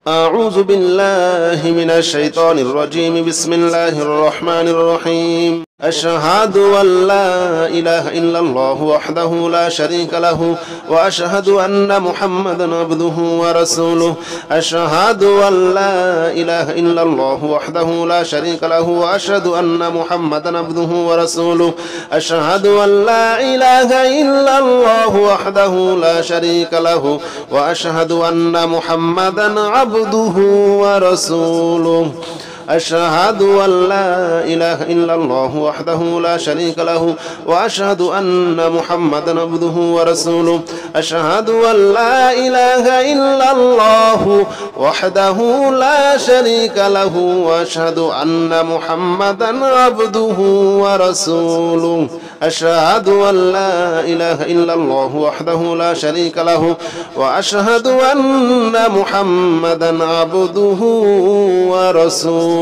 أعوذ بالله من الشيطان الرجيم. بسم الله الرحمن الرحيم. أشهد أن لا إله إلا الله وحده لا شريك له وأشهد أن محمدا عبده ورسوله. أشهد أن لا إله إلا الله وحده لا شريك له وأشهد أن محمدا عبده ورسوله. أشهد أن لا إله إلا الله وحده لا شريك له وأشهد أن محمدا عبده ورسوله. أشهد أن لا إله إلا الله وحده لا شريك له وأشهد أن محمدا عبده ورسوله. أشهد أن لا إله إلا الله وحده لا شريك له وأشهد أن محمدا عبده ورسوله. أشهد أن لا إله إلا الله وحده لا شريك له وأشهد أن محمدا عبده ورسوله.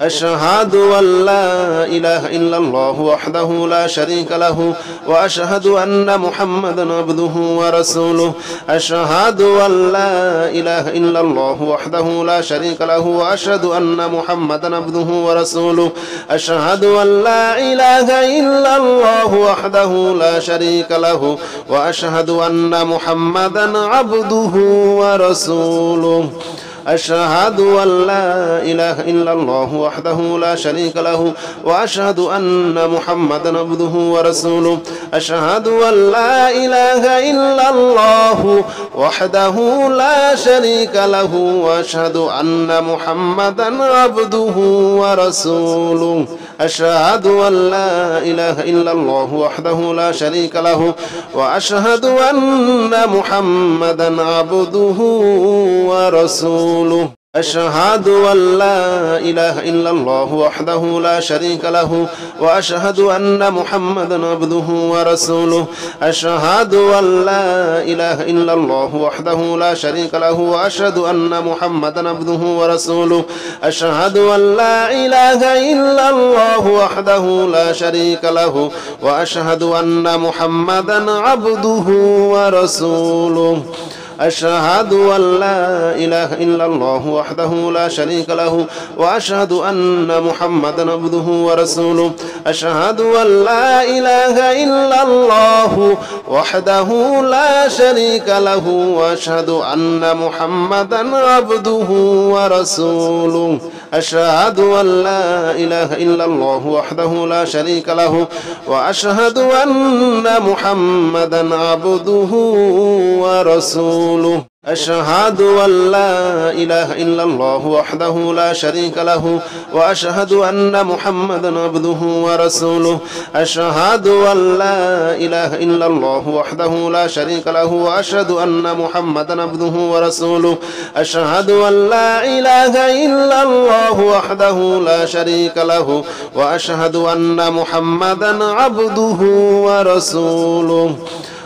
أشهد أن لا إله إلا الله وحده لا شريك له وأشهد أن محمدا عبده ورسوله. أشهد أن لا إله إلا الله وحده لا شريك له وأشهد أن محمدا عبده ورسوله. أشهد أن لا إله إلا الله وحده لا شريك له وأشهد أن محمدا عبده ورسوله. أشهد أن لا إله إلا الله وحده لا شريك له وأشهد أن محمدا عبده ورسوله. أشهد أن لا إله إلا الله وحده لا شريك له وأشهد أن محمدا عبده ورسوله. أشهد أن لا إله إلا الله وحده لا شريك له وأشهد أن محمدا عبده ورسوله. أشهد أن لا إله إلا الله وحده لا شريك له وأشهد أن محمدا عبده ورسوله. أشهد أن لا إله إلا الله وحده لا شريك له وأشهد أن محمدا عبده ورسوله. أشهد أن لا إله إلا الله وحده لا شريك له وأشهد أن محمدا عبده ورسوله. أشهد أن لا إله إلا الله وحده لا شريك له وأشهد أن محمدا عبده ورسوله. أشهد أن لا إله إلا الله وحده لا شريك له وأشهد أن محمدا عبده ورسوله. أشهد أن لا إله إلا الله وحده لا شريك له وأشهد أن محمدا عبده ورسوله. أشهد أن لا إله إلا الله وحده لا شريك له وأشهد أن محمدا عبده ورسوله. أشهد أن لا إله إلا الله وحده لا شريك له وأشهد أن محمدا عبده ورسوله. أشهد أن لا إله إلا الله وحده لا شريك له وأشهد أن محمدا عبده ورسوله.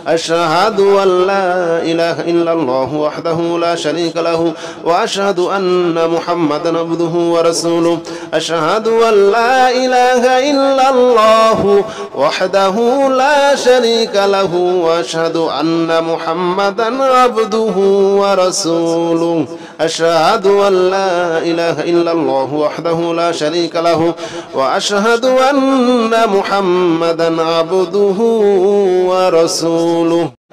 أشهد أن لا إله إلا الله وحده لا شريك له وأشهد أن محمدا عبده ورسوله. أشهد أن لا إله إلا الله وحده لا شريك له وأشهد أن محمدا عبده ورسوله. أشهد أن لا إله إلا الله وحده لا شريك له وأشهد أن محمدا عبده ورسوله.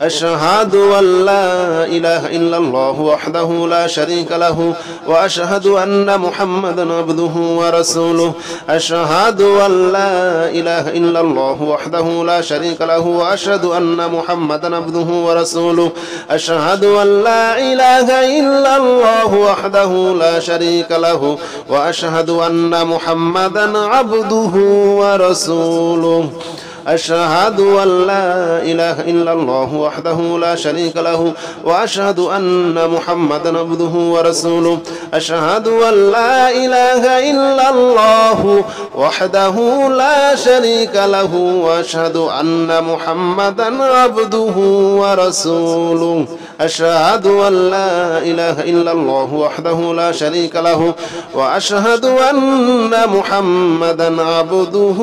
أشهد أن لا إله إلا الله وحده لا شريك له وأشهد أن محمدا عبده ورسوله. أشهد أن لا إله إلا الله وحده لا شريك له وأشهد أن محمدا عبده ورسوله. أشهد أن لا إله إلا الله وحده لا شريك له وأشهد أن محمدا عبده ورسوله. أشهد أن لا إله إلا الله وحده لا شريك له وأشهد أن محمدا عبده ورسوله. أشهد أن لا إله إلا الله وحده لا شريك له وأشهد أن محمدا عبده ورسوله. أشهد أن لا إله إلا الله وحده لا شريك له وأشهد أن محمدا عبده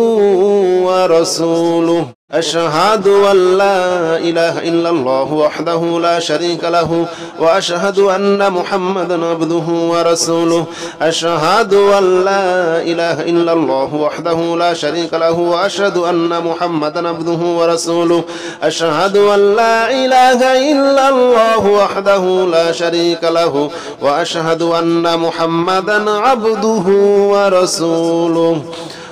ورسوله. أشهد أن لا إله إلا الله وحده لا شريك له وأشهد أن محمدا عبده ورسوله أشهد أن لا إله إلا الله وحده لا شريك له وأشهد أن محمدا عبده ورسوله أشهد أن لا إله إلا الله وحده لا شريك له وأشهد أن محمدا عبده ورسوله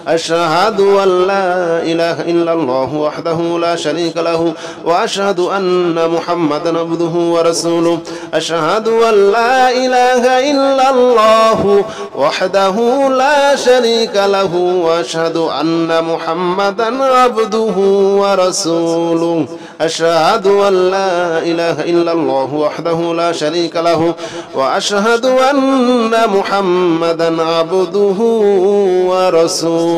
أشهد أن لا إله إلا الله وحده لا شريك له وأشهد أن محمدا عبده ورسوله أشهد أن لا إله إلا الله وحده لا شريك له وأشهد أن محمدا عبده ورسوله أشهد أن لا إله إلا الله وحده لا شريك له وأشهد أن محمدا عبده ورسوله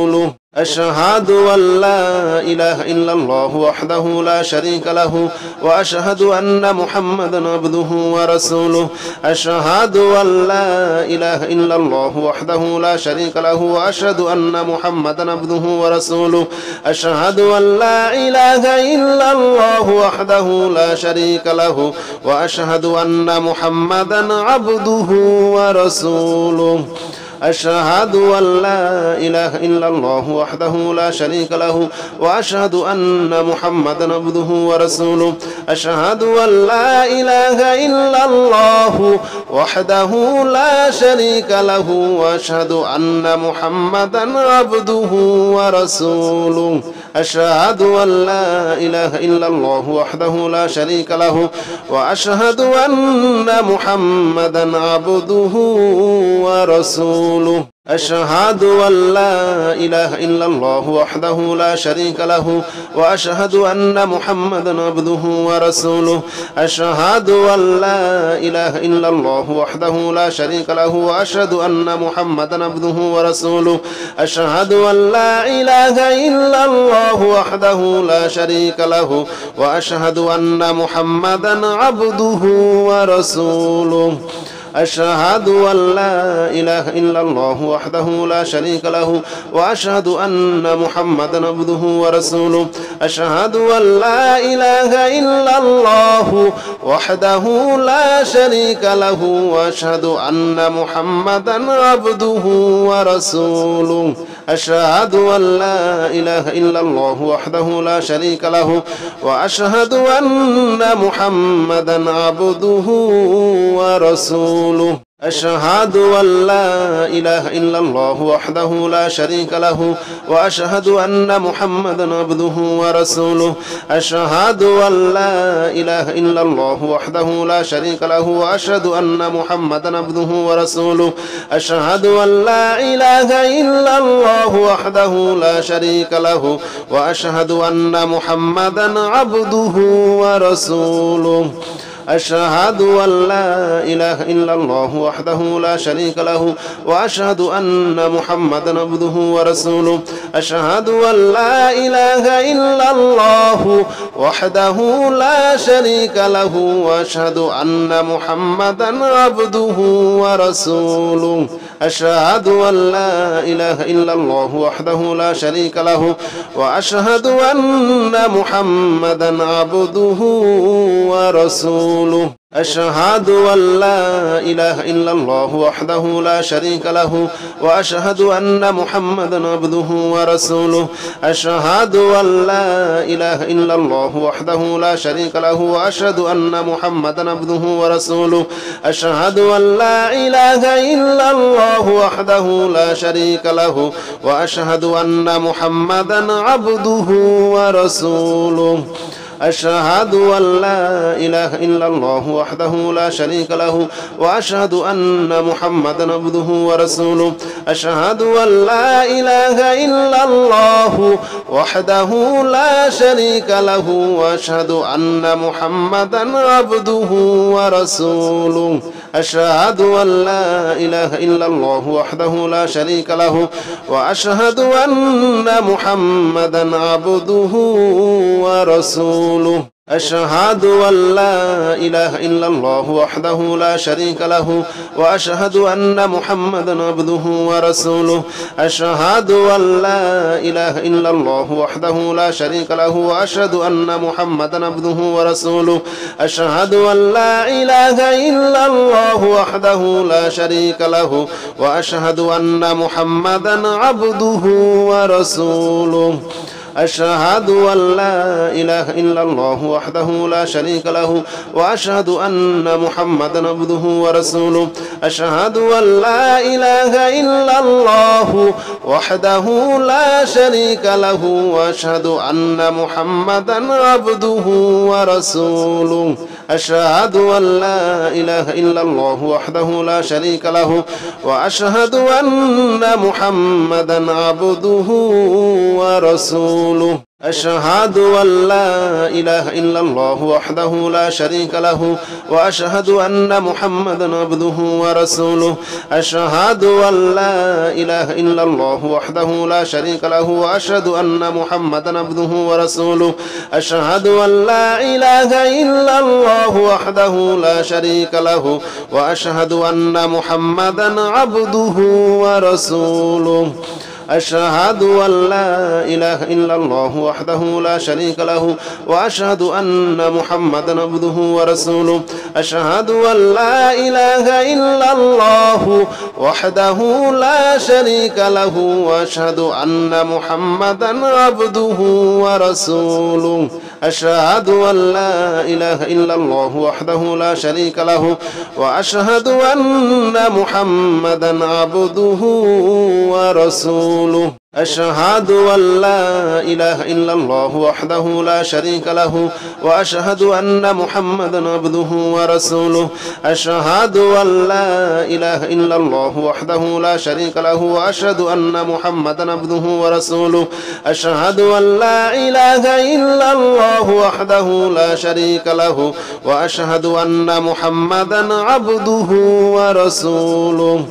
أشهد أن لا إله إلا الله وحده لا شريك له وأشهد أن محمدا عبده ورسوله أشهد أن لا إله إلا الله وحده لا شريك له وأشهد أن محمدا عبده ورسوله أشهد أن لا إله إلا الله وحده لا شريك له وأشهد أن محمدا عبده ورسوله أشهد أن لا إله إلا الله وحده لا شريك له وأشهد أن محمدا عبده ورسوله أشهد أن لا إله إلا الله وحده لا شريك له وأشهد أن محمدا عبده ورسوله أشهد أن لا إله إلا الله وحده لا شريك له وأشهد أن محمدا عبده ورسوله أشهد أن لا إله إلا الله وحده لا شريك له وأشهد أن محمدا عبده ورسوله أشهد أن لا إله إلا الله وحده لا شريك له وأشهد أن محمدا عبده ورسوله أشهد أن لا إله إلا الله وحده لا شريك له وأشهد أن محمدا عبده ورسوله أشهد أن لا إله إلا الله وحده لا شريك له وأشهد أن محمدا عبده ورسوله أشهد أن لا إله إلا الله وحده لا شريك له وأشهد أن محمدا عبده ورسوله أشهد أن لا إله إلا الله وحده لا شريك له وأشهد أن محمدا عبده ورسوله أشهد أن لا إله إلا الله وحده لا شريك له وأشهد أن محمدا عبده ورسوله أشهد أن لا إله إلا الله وحده لا شريك له وأشهد أن محمدا عبده ورسوله أشهد أن لا إله إلا الله وحده لا شريك له وأشهد أن محمدا عبده ورسوله أشهد أن لا إله إلا الله وحده لا شريك له وأشهد أن محمدا عبده ورسوله أشهد أن لا إله إلا الله وحده لا شريك له وأشهد أن محمدا عبده ورسوله أشهد أن لا إله إلا الله وحده لا شريك له وأشهد أن محمدا عبده ورسوله أشهد أن لا إله إلا الله وحده لا شريك له وأشهد أن محمدا عبده ورسوله أشهد أن لا إله إلا الله وحده لا شريك له وأشهد أن محمدا عبده ورسوله أشهد أن لا إله إلا الله وحده لا شريك له وأشهد أن محمدا عبده ورسوله أشهد أن لا إله إلا الله وحده لا شريك له وأشهد أن محمدا عبده ورسوله أشهد أن لا إله إلا الله وحده لا شريك له وأشهد أن محمدا عبده ورسوله أشهد أن لا إله إلا الله وحده لا شريك له وأشهد أن محمدا عبده ورسوله أشهد أن لا إله إلا الله وحده لا شريك له وأشهد أن محمدا عبده ورسوله أشهد أن لا إله إلا الله وحده لا شريك له وأشهد أن محمدا عبده ورسوله أشهد أن لا إله إلا الله وحده لا شريك له وأشهد أن محمدا عبده ورسوله أشهد أن لا إله إلا الله وحده لا شريك له وأشهد أن محمدا عبده ورسوله أشهد أن لا إله إلا الله وحده لا شريك له وأشهد أن محمدا عبده ورسوله أشهد أن لا إله إلا الله وحده لا شريك له وأشهد أن محمدا عبده ورسوله أشهد أن لا إله إلا الله وحده لا شريك له وأشهد أن محمدا عبده ورسوله أشهد أن لا إله إلا الله وحده لا شريك له وأشهد أن محمدا عبده ورسوله أشهد أن لا إله إلا الله وحده لا شريك له وأشهد أن محمدا عبده ورسوله أشهد أن لا إله إلا الله وحده لا شريك له وأشهد أن محمدا عبده ورسوله أشهد أن لا إله إلا الله وحده لا شريك له وأشهد أن محمدا عبده ورسوله أشهد أن لا إله إلا الله وحده لا شريك له وأشهد أن محمدا عبده ورسوله أشهد أن لا إله إلا الله وحده لا شريك له وأشهد أن محمدا عبده ورسوله أشهد أن لا إله إلا الله وحده لا شريك له وأشهد أن محمدا عبده ورسوله أشهد أن لا إله إلا الله وحده لا شريك له وأشهد أن محمدا عبده ورسوله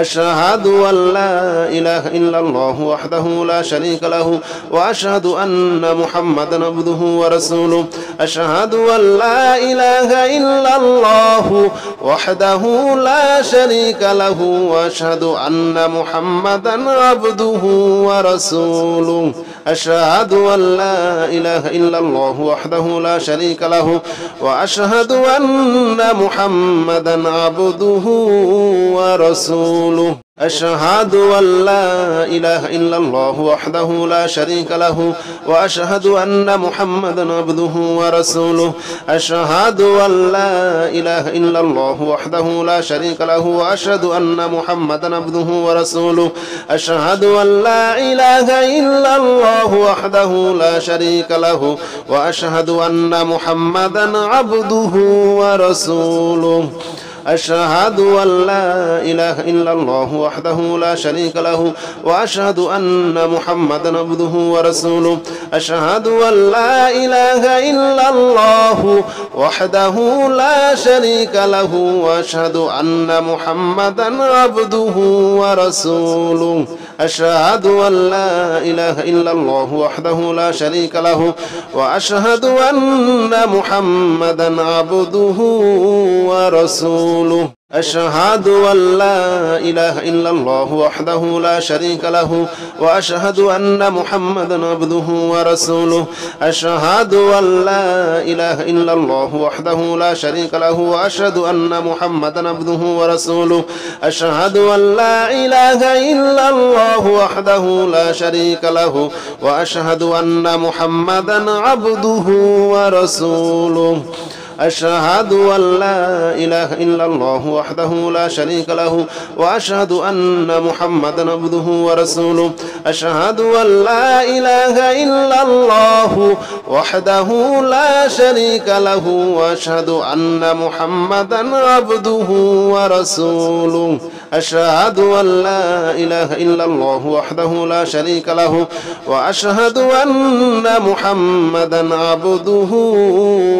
أشهد أن لا إله إلا الله وحده لا شريك له وأشهد أن محمدا عبده ورسوله أشهد أن لا إله إلا الله وحده لا شريك له وأشهد أن محمدا عبده ورسوله أشهد أن لا إله إلا الله وحده لا شريك له وأشهد أن محمدا عبده ورسوله أشهد أن لا إله إلا الله وحده لا شريك له وأشهد أن محمدا عبده ورسوله أشهد أن لا إله إلا الله وحده لا شريك له وأشهد أن محمدا عبده ورسوله أشهد أن لا إله إلا الله وحده لا شريك له وأشهد أن محمدا عبده ورسوله أشهد أن لا إله إلا الله وحده لا شريك له وأشهد أن محمدا عبده ورسوله أشهد أن لا إله إلا الله وحده لا شريك له وأشهد أن محمدا عبده ورسوله أشهد أن لا إله إلا الله وحده لا شريك له وأشهد أن محمدا عبده ورسوله أشهد أن لا إله إلا الله وحده لا شريك له وأشهد أن محمدا عبده ورسوله أشهد أن لا إله إلا الله وحده لا شريك له وأشهد أن محمدا عبده ورسوله أشهد أن لا إله إلا الله وحده لا شريك له وأشهد أن محمدا عبده ورسوله أشهد أن لا إله إلا الله وحده لا شريك له وأشهد أن محمدا عبده ورسوله أشهد أن لا إله إلا الله وحده لا شريك له وأشهد أن محمدا عبده ورسوله أشهد أن لا إله إلا الله وحده لا شريك له وأشهد أن محمدا عبده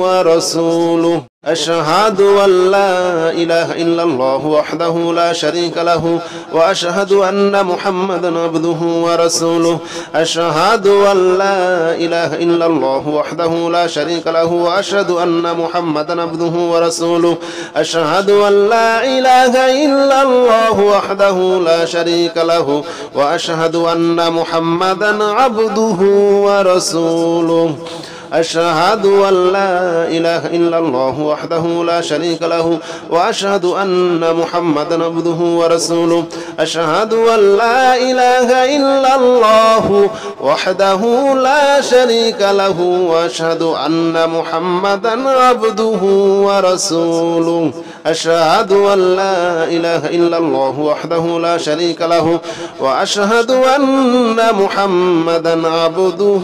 ورسوله أشهد أن لا إله إلا الله وحده لا شريك له وأشهد أن محمدا عبده ورسوله أشهد أن لا إله إلا الله وحده لا شريك له وأشهد أن محمدا عبده ورسوله أشهد أن لا إله إلا الله وحده لا شريك له وأشهد أن محمدا عبده ورسوله أشهد أن لا إله إلا الله وحده لا شريك له وأشهد أن محمدا عبده ورسوله أشهد أن لا إله إلا الله وحده لا شريك له وأشهد أن محمدا عبده ورسوله أشهد أن لا إله إلا الله وحده لا شريك له وأشهد أن محمدا عبده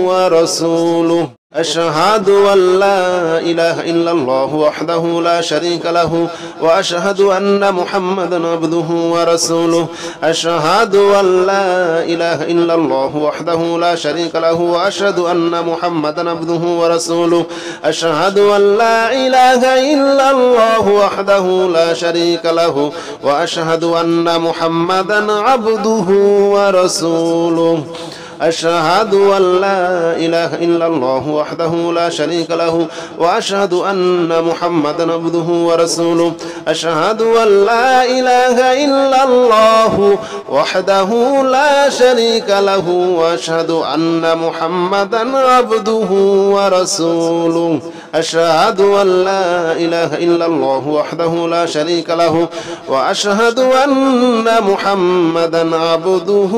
ورسوله أشهد أن لا إله إلا الله وحده لا شريك له وأشهد أن محمدا عبده ورسوله أشهد أن لا إله إلا الله وحده لا شريك له وأشهد أن محمدا عبده ورسوله أشهد أن لا إله إلا الله وحده لا شريك له وأشهد أن محمدا عبده ورسوله أشهد أن لا إله إلا الله وحده لا شريك له وأشهد أن محمدا عبده ورسوله أشهد أن لا إله إلا الله وحده لا شريك له وأشهد أن محمدا عبده ورسوله أشهد أن لا إله إلا الله وحده لا شريك له وأشهد أن محمدا عبده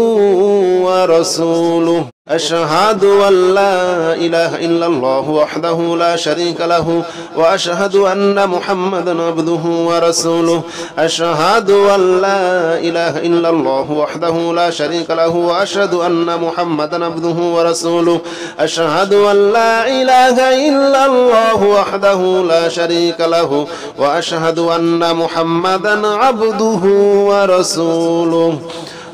ورسوله أشهد أن لا إله إلا الله وحده لا شريك له وأشهد أن محمدا عبده ورسوله أشهد أن لا إله إلا الله وحده لا شريك له وأشهد أن محمدا عبده ورسوله أشهد أن لا إله إلا الله وحده لا شريك له وأشهد أن محمدا عبده ورسوله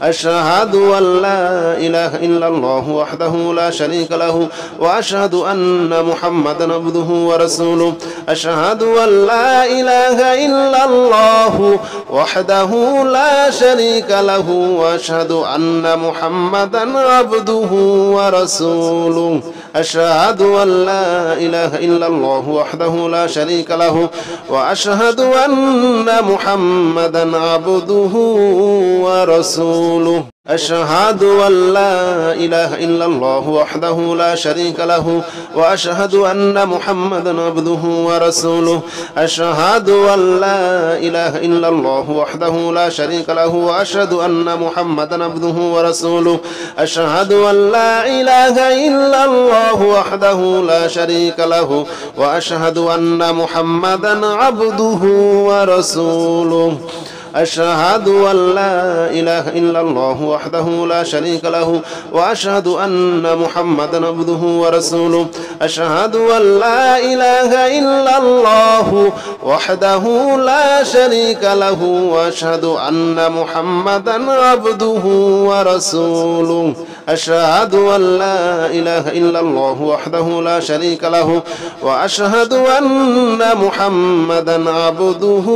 أشهد أن لا إله إلا الله وحده لا شريك له وأشهد أن محمدا عبده ورسوله أشهد أن لا إله إلا الله وحده لا شريك له وأشهد أن محمدا عبده ورسوله أشهد أن لا إله إلا الله وحده لا شريك له وأشهد أن محمدا عبده ورسوله أشهد أن لا إله إلا الله وحده لا شريك له وأشهد أن محمدا عبده ورسوله أشهد أن لا إله إلا الله وحده لا شريك له وأشهد أن محمدا عبده ورسوله أشهد أن لا إله إلا الله وحده لا شريك له وأشهد أن محمدا عبده ورسوله أشهد أن لا إله إلا الله وحده لا شريك له وأشهد أن محمدا عبده ورسوله أشهد أن لا إله إلا الله وحده لا شريك له وأشهد أن محمدا عبده ورسوله أشهد أن لا إله إلا الله وحده لا شريك له وأشهد أن محمدا عبده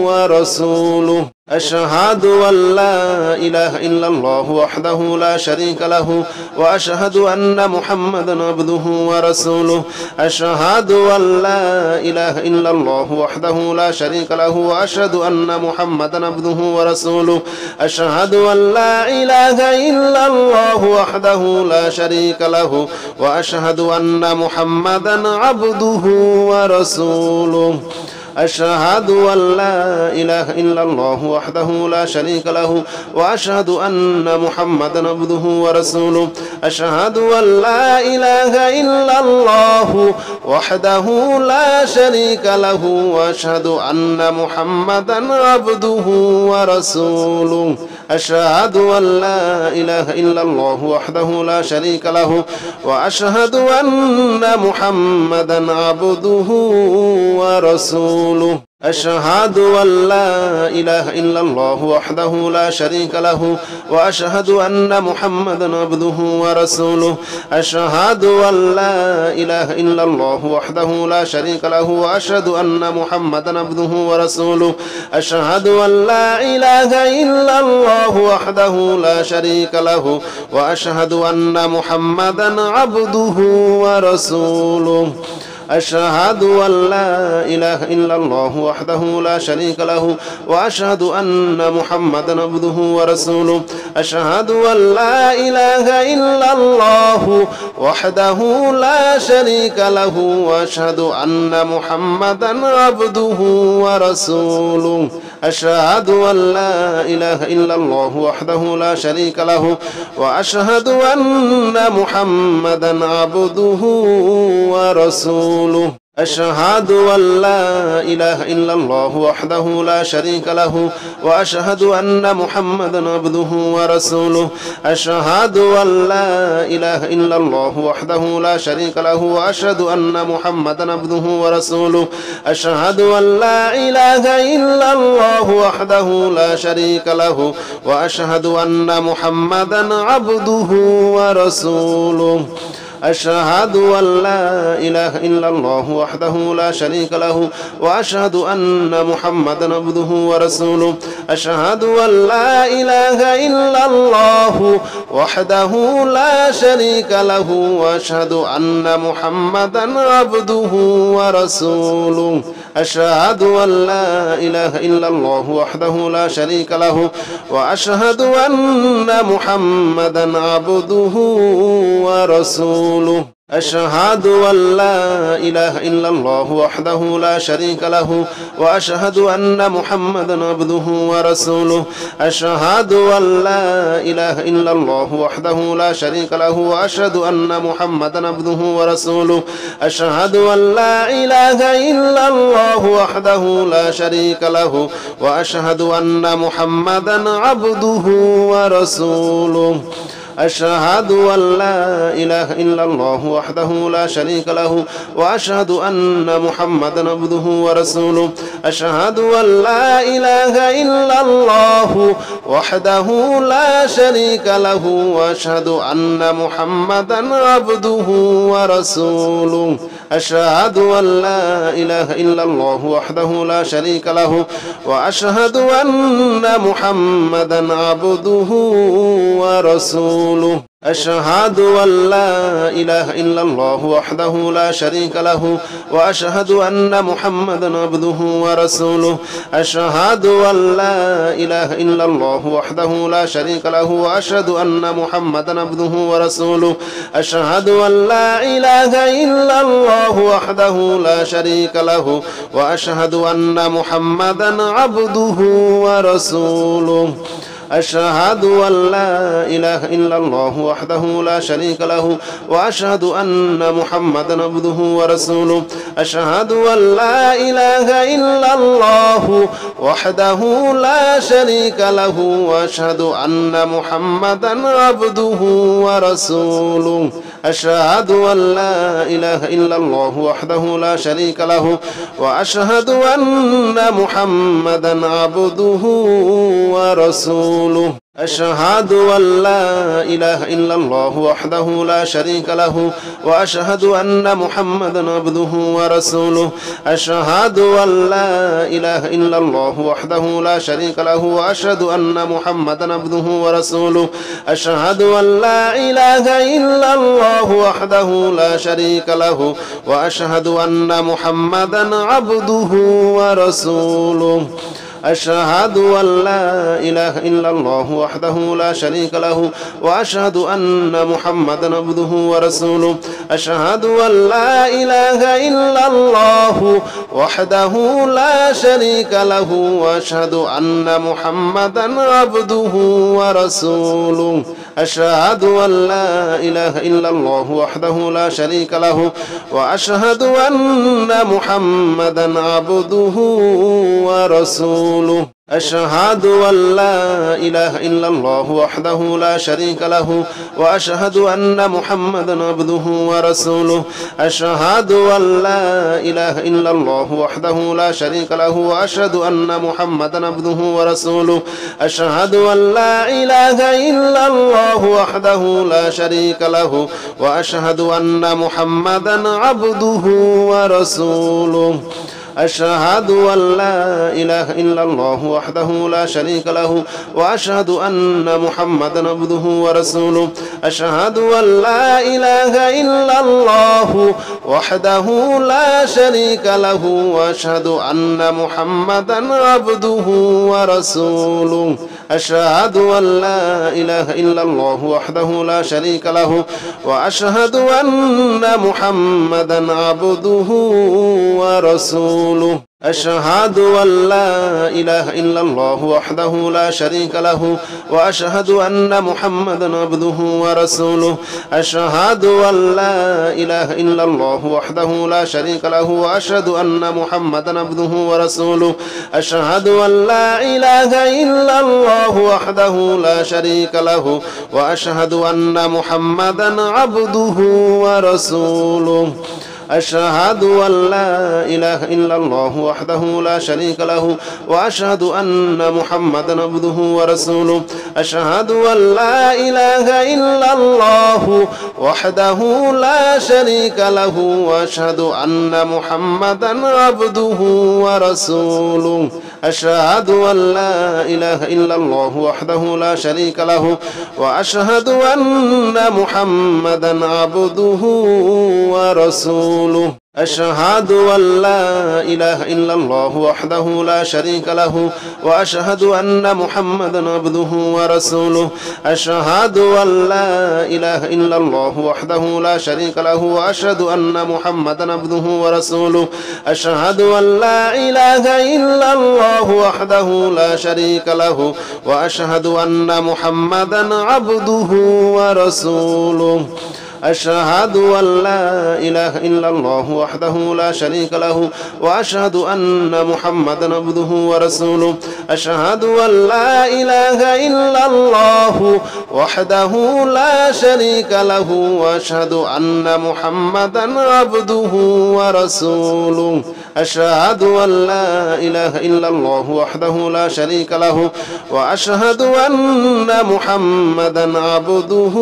ورسوله أشهد أن لا إله إلا الله وحده لا شريك له وأشهد أن محمدا عبده ورسوله أشهد أن لا إله إلا الله وحده لا شريك له وأشهد أن محمدا عبده ورسوله أشهد أن لا إله إلا الله وحده لا شريك له وأشهد أن محمدا عبده ورسوله أشهد أن لا إله إلا الله وحده لا شريك له وأشهد أن محمدا عبده ورسوله أشهد أن لا إله إلا الله وحده لا شريك له وأشهد أن محمدا عبده ورسوله أشهد أن لا إله إلا الله وحده لا شريك له وأشهد أن محمدا عبده ورسوله أشهد أن لا إله إلا الله وحده لا شريك له وأشهد أن محمدا عبده ورسوله أشهد أن لا إله إلا الله وحده لا شريك له وأشهد أن محمدا عبده ورسوله أشهد أن لا إله إلا الله وحده لا شريك له وأشهد أن محمدا عبده ورسوله أشهد أن لا إله إلا الله وحده لا شريك له وأشهد أن محمدا عبده ورسوله أشهد أن لا إله إلا الله وحده لا شريك له وأشهد أن محمدا عبده ورسوله أشهد أن لا إله إلا الله وحده لا شريك له وأشهد أن محمدا عبده ورسوله أشهد أن لا إله إلا الله وحده لا شريك له وأشهد أن محمدا عبده ورسوله أشهد أن لا إله إلا الله وحده لا شريك له وأشهد أن محمدا عبده ورسوله أشهد أن لا إله إلا الله وحده لا شريك له وأشهد أن محمدا عبده ورسوله أشهد أن لا إله إلا الله وحده لا شريك له وأشهد أن محمدا عبده ورسوله أشهد أن لا إله إلا الله وحده لا شريك له وأشهد أن محمدا عبده ورسوله أشهد أن لا إله إلا الله وحده لا شريك له وأشهد أن محمدا عبده ورسوله أشهد أن لا إله إلا الله وحده لا شريك له وأشهد أن محمدا عبده ورسوله أشهد أن لا إله إلا الله وحده لا شريك له وأشهد أن محمدا عبده ورسوله أشهد أن لا إله إلا الله وحده لا شريك له وأشهد أن محمدا عبده ورسوله أشهد أن لا إله إلا الله وحده لا شريك له وأشهد أن محمدا عبده ورسوله أشهد أن لا إله إلا الله وحده لا شريك له وأشهد أن محمدا عبده ورسوله أشهد أن لا إله إلا الله وحده لا شريك له وأشهد أن محمدا عبده ورسوله أشهد أن لا إله إلا الله وحده لا شريك له وأشهد أن محمدا عبده ورسوله أشهد أن لا إله إلا الله وحده لا شريك له وأشهد أن محمدا عبده ورسوله أشهد أن لا إله إلا الله وحده لا شريك له وأشهد أن محمدا عبده ورسوله أشهد أن لا إله إلا الله وحده لا شريك له وأشهد أن محمدا عبده ورسوله أشهد أن لا إله إلا الله وحده لا شريك له وأشهد أن محمدا عبده ورسوله أشهد أن لا إله إلا الله وحده لا شريك له وأشهد أن محمدا عبده ورسوله أشهد أن لا إله إلا الله وحده لا شريك له وأشهد أن محمدا عبده ورسوله أشهد أن لا إله إلا الله وحده لا شريك له وأشهد أن محمدا عبده ورسوله أشهد أن لا إله إلا الله وحده لا شريك له وأشهد أن محمدا عبده ورسوله أشهد أن لا إله إلا الله وحده لا شريك له وأشهد أن محمدا عبده ورسوله أشهد أن لا إله إلا الله وحده لا شريك له وأشهد أن محمدا عبده ورسوله أشهد أن لا إله إلا الله وحده لا شريك له وأشهد أن محمدا عبده ورسوله أشهد أن لا إله إلا الله وحده لا شريك له وأشهد أن محمدا عبده ورسوله أشهد أن لا إله إلا الله وحده لا شريك له وأشهد أن محمدا عبده ورسوله أشهد أن لا إله إلا الله وحده لا شريك له وأشهد أن محمدا عبده ورسوله أشهد أن لا إله إلا الله وحده لا شريك له وأشهد أن محمدا عبده ورسوله أشهد أن لا إله إلا الله وحده لا شريك له وأشهد أن محمدا عبده ورسوله أشهد أن لا إله إلا الله وحده لا شريك له وأشهد أن محمدا عبده ورسوله أشهد أن لا إله إلا الله وحده لا شريك له وأشهد أن محمدا عبده ورسوله أشهد أن لا إله إلا الله وحده لا شريك له وأشهد أن محمدا عبده ورسوله أشهد أن لا إله إلا الله وحده لا شريك له وأشهد أن محمدا عبده ورسوله أشهد أن لا إله إلا الله وحده لا شريك له وأشهد أن محمدا عبده ورسوله أشهد أن لا إله إلا الله وحده لا شريك له وأشهد أن محمدا عبده ورسوله أشهد أن لا إله إلا الله وحده لا شريك له وأشهد أن محمدا عبده ورسوله أشهد أن لا إله إلا الله وحده لا شريك له وأشهد أن محمدا عبده ورسوله أشهد أن لا إله إلا الله وحده لا شريك له وأشهد أن محمدا عبده ورسوله أشهد أن لا إله إلا الله وحده لا شريك له وأشهد أن محمدا عبده ورسوله أشهد أن لا إله إلا الله وحده لا شريك له وأشهد أن محمدا عبده ورسوله أشهد أن لا إله إلا الله وحده لا شريك له وأشهد أن محمدا عبده ورسوله أشهد أن لا إله إلا الله وحده لا شريك له وأشهد أن محمدا عبده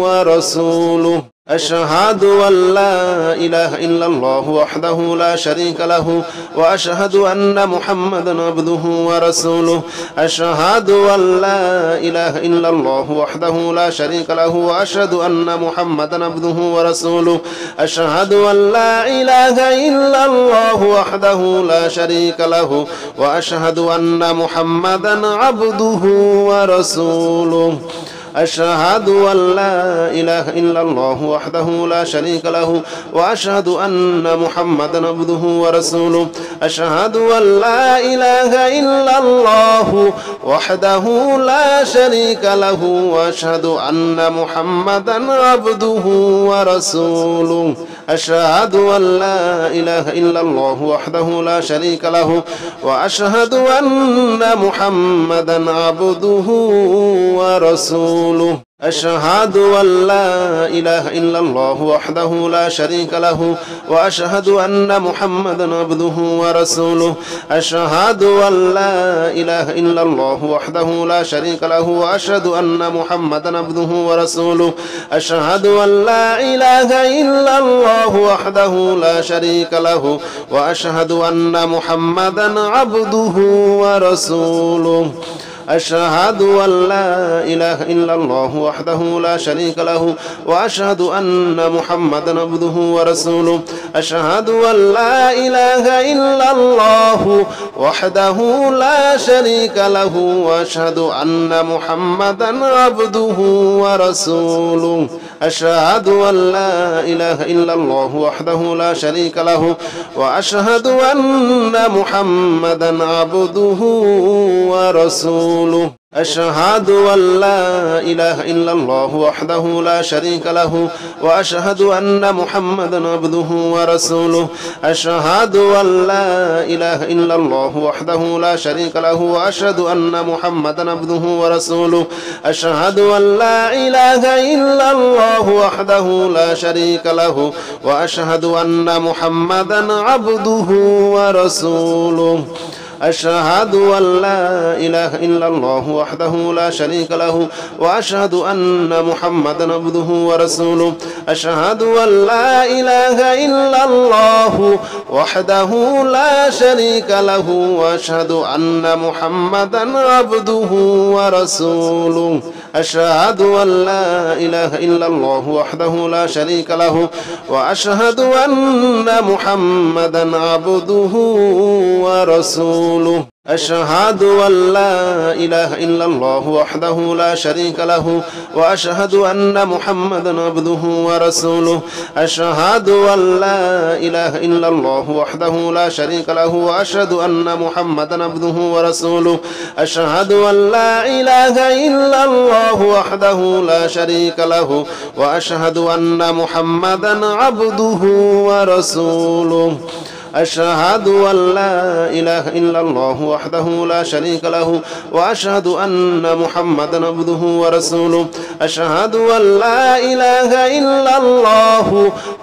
ورسوله أشهد أن لا إله إلا الله وحده لا شريك له وأشهد أن محمدا عبده ورسوله أشهد أن لا إله إلا الله وحده لا شريك له وأشهد أن محمدا عبده ورسوله أشهد أن لا إله إلا الله وحده لا شريك له وأشهد أن محمدا عبده ورسوله أشهد أن لا إله إلا الله وحده لا شريك له وأشهد أن محمدا عبده ورسوله أشهد أن لا إله إلا الله وحده لا شريك له وأشهد أن محمدا عبده ورسوله أشهد أن لا إله إلا الله وحده لا شريك له وأشهد أن محمدا عبده ورسوله أشهد أن لا إله إلا الله وحده لا شريك له وأشهد أن محمدا عبده ورسوله أشهد أن لا إله إلا الله وحده لا شريك له وأشهد أن محمدا عبده ورسوله أشهد أن لا إله إلا الله وحده لا شريك له وأشهد أن محمدا عبده ورسوله أشهد أن لا إله إلا الله وحده لا شريك له وأشهد أن محمدا عبده ورسوله أشهد أن لا إله إلا الله وحده لا شريك له وأشهد أن محمدا عبده ورسوله أشهد أن لا إله إلا الله وحده لا شريك له وأشهد أن محمدا عبده ورسوله ورسوله أشهد أن لا إله إلا الله وحده لا شريك له وأشهد أن محمدا عبده ورسوله أشهد أن لا إله إلا الله وحده لا شريك له وأشهد أن محمدا عبده ورسوله أشهد أن لا إله إلا الله وحده لا شريك له وأشهد أن محمدا عبده ورسوله أشهد أن لا إله إلا الله وحده لا شريك له وأشهد أن محمدا عبده ورسوله أشهد أن لا إله إلا الله وحده لا شريك له وأشهد أن محمدا عبده ورسوله أشهد أن لا إله إلا الله وحده لا شريك له وأشهد أن محمدا عبده ورسوله أشهد أن لا إله إلا الله وحده لا شريك له وأشهد أن محمدا عبده ورسوله أشهد أن لا إله إلا الله وحده لا شريك له وأشهد أن محمدا عبده ورسوله أشهد أن لا إله إلا الله وحده لا شريك له وأشهد أن محمدا عبده ورسوله أشهد أن لا إله إلا الله وحده لا شريك له وأشهد أن محمدا عبده ورسوله أشهد أن لا إله إلا الله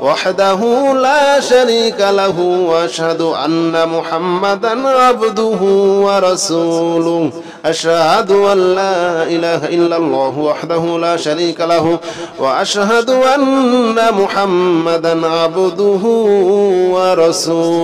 وحده لا شريك له وأشهد أن محمدا عبده ورسوله أشهد أن لا إله إلا الله وحده لا شريك له وأشهد أن محمدا عبده ورسوله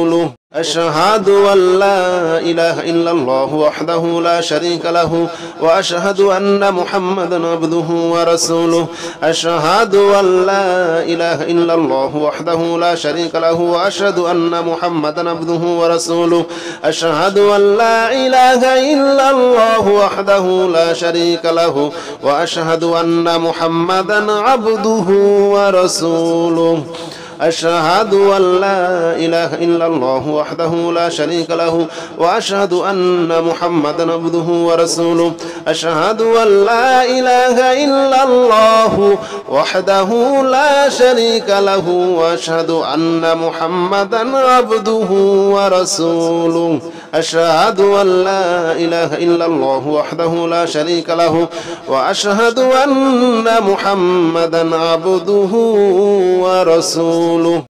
أشهد أن لا إله إلا الله وحده لا شريك له وأشهد أن محمدا عبده ورسوله أشهد أن لا إله إلا الله وحده لا شريك له وأشهد أن محمدا عبده ورسوله أشهد أن لا إله إلا الله وحده لا شريك له وأشهد أن محمدا عبده ورسوله أشهد أن لا إله إلا الله وحده لا شريك له وأشهد أن محمدا عبده ورسوله أشهد أن لا إله إلا الله وحده لا شريك له وأشهد أن محمدا عبده ورسوله أشهد أن لا إله إلا الله وحده لا شريك له وأشهد أن محمدا عبده ورسوله